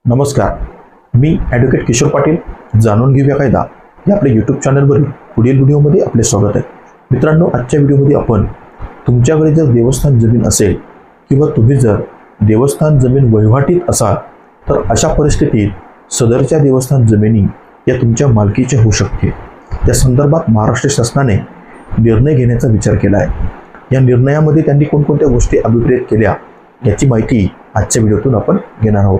नमस्कार, मी ॲडव्होकेट किशोर पाटील. जाणून घेऊया कायदा या आपल्या यूट्यूब चॅनलवरील पुढील व्हिडिओमध्ये आपले स्वागत आहे. मित्रांनो, आजच्या व्हिडिओमध्ये आपण तुमच्याकडे जर देवस्थान जमीन असेल किंवा तुम्ही जर देवस्थान जमीन वहिवाटीत असाल तर अशा परिस्थितीत सदरच्या देवस्थान जमिनी या तुमच्या मालकीच्या होऊ शकते. त्या संदर्भात महाराष्ट्र शासनाने निर्णय घेण्याचा विचार केला आहे. या निर्णयामध्ये त्यांनी कोणकोणत्या गोष्टी अभिप्रेत केल्या याची माहिती आजच्या व्हिडिओतून आपण घेणार आहोत.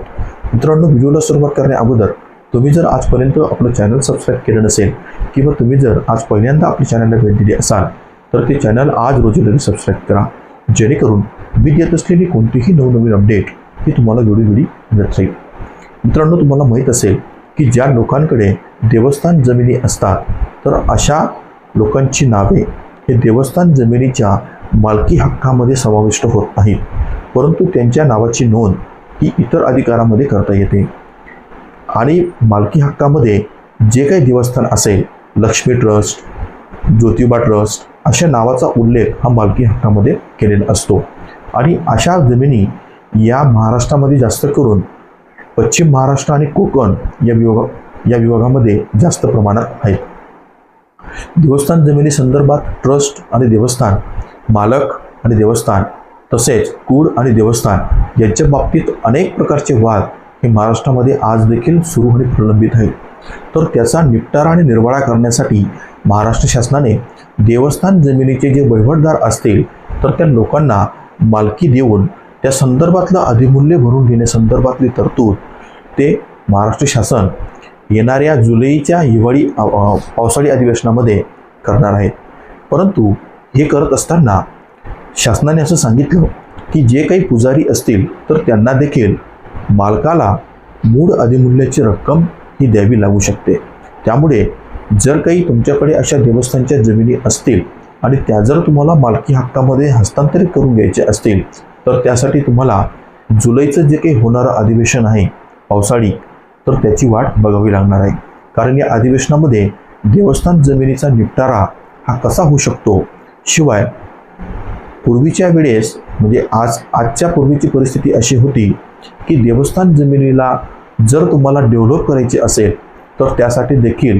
मित्रांनो, व्हिडिओला सुरुवात करण्या अगोदर तुम्ही जर आजपर्यंत आपलं चॅनल सबस्क्राईब केलं नसेल किंवा तुम्ही जर आज पहिल्यांदा आपल्या चॅनलला भेट दिली असाल तर ते चॅनल आज रोजी लगेच सबस्क्राईब करा, जेणेकरून मी देत असलेली कोणतीही नवनवीन अपडेट ही तुम्हाला वेळोवेळी मिळत राहील. मित्रांनो, तुम्हाला माहीत असेल की ज्या लोकांकडे देवस्थान जमिनी असतात तर अशा लोकांची नावे हे देवस्थान जमिनीच्या मालकी हक्कामध्ये समाविष्ट होत नाहीत, परंतु त्यांच्या नावाची नोंद ही इतर अधिकारामध्ये करता येते. आणि मालकी हक्कामध्ये जे काही देवस्थान असेल, लक्ष्मी ट्रस्ट, ज्योतिबा ट्रस्ट अशा नावाचा उल्लेख हा मालकी हक्कामध्ये केलेला असतो. आणि अशा जमिनी या महाराष्ट्रामध्ये जास्त करून पश्चिम महाराष्ट्र आणि कोकण या विभागामध्ये जास्त प्रमाणात आहेत. देवस्थान जमिनी संदर्भात ट्रस्ट आणि देवस्थान मालक आणि देवस्थान तसेच कूड आणि देवस्थान यांच्या बाबतीत अनेक प्रकारचे वाद हे महाराष्ट्रामध्ये आज देखील सुरू आणि प्रलंबित आहेत. तर त्याचा निपटारा आणि निर्वाळा करण्यासाठी महाराष्ट्र शासनाने देवस्थान जमिनीचे जे वहिवाटदार असतील तर त्या लोकांना मालकी देऊन त्या संदर्भातलं अधिमूल्य भरून घेण्यासंदर्भातली तरतूद ते महाराष्ट्र शासन येणाऱ्या जुलैच्या हिवाळी पावसाळी अधिवेशनामध्ये करणार आहेत. परंतु हे करत असताना शासनाने असं सांगितलं की जे काही पुजारी असतील तर त्यांना देखील मालकाला मूळ अधिमूल्याची रक्कम ही द्यावी लागू शकते. त्यामुळे जर काही तुमच्याकडे अशा देवस्थानच्या जमिनी असतील आणि त्या जर तुम्हाला मालकी हक्कामध्ये हस्तांतरित करून घ्यायचे असतील तर त्यासाठी तुम्हाला जुलैचं जे काही होणारं अधिवेशन आहे पावसाळी तर त्याची वाट बघावी लागणार आहे. कारण या अधिवेशनामध्ये देवस्थान जमिनीचा निपटारा हा कसा होऊ शकतो, शिवाय पूर्वीच्या वेळेस म्हणजे आजच्या पूर्वीची परिस्थिती अशी होती की देवस्थान जमिनीला जर तुम्हाला डेव्हलप करायचे असेल तर त्यासाठी देखील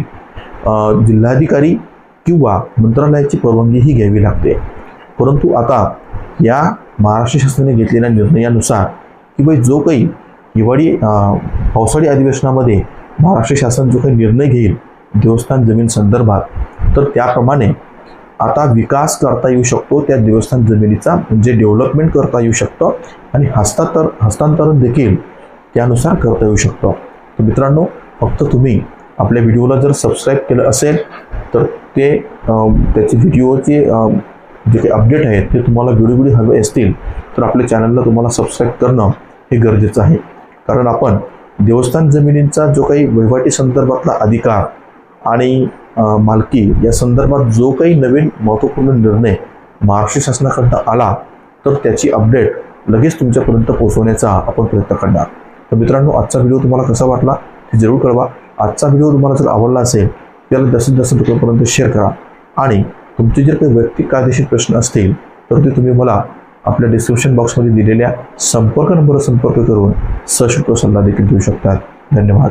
जिल्हाधिकारी किंवा मंत्रालयाची परवानगीही घ्यावी लागते. परंतु आता या महाराष्ट्र शासनाने घेतलेल्या निर्णयानुसार की जो काही हिवाळी पावसाळी अधिवेशनामध्ये महाराष्ट्र शासन जो काही निर्णय घेईल देवस्थान जमीन संदर्भात तर त्याप्रमाणे आता विकास करता येऊ शकतो त्या देवस्थान जमिनीचा, म्हणजे डेव्हलपमेंट करता येऊ शकतं आणि हस्तांतरण देखील त्यानुसार करता येऊ शकतं. तर मित्रांनो, फक्त तुम्ही आपल्या व्हिडिओला जर सबस्क्राईब केलं असेल तर ते त्याचे व्हिडिओचे जे काही अपडेट आहेत ते तुम्हाला वेळोवेळी हवे असतील तर आपल्या चॅनलला तुम्हाला सबस्क्राईब करणं हे गरजेचं आहे. कारण आपण देवस्थान जमिनींचा जो काही वहिवाटी संदर्भातला अधिकार आणि मालकी या संदर्भात जो काही नवीन महत्त्वपूर्ण निर्णय महाराष्ट्र शासनाकडून आला तर त्याची अपडेट लगेच तुमच्यापर्यंत पोहोचवण्याचा आपण प्रयत्न करणार. तर मित्रांनो, आजचा व्हिडिओ तुम्हाला कसा वाटला ते जरूर कळवा. आजचा व्हिडिओ तुम्हाला जर आवडला असेल त्याला जास्तीत जास्त लोकांपर्यंत शेअर करा. आणि तुमचे जर काही वैयक्तिक कायदेशीर प्रश्न असतील तर ते तुम्ही मला आपल्या डिस्क्रिप्शन बॉक्समध्ये दिलेल्या संपर्क नंबरवर संपर्क करून सशुल्क सल्ला देखील देऊ शकतात. धन्यवाद.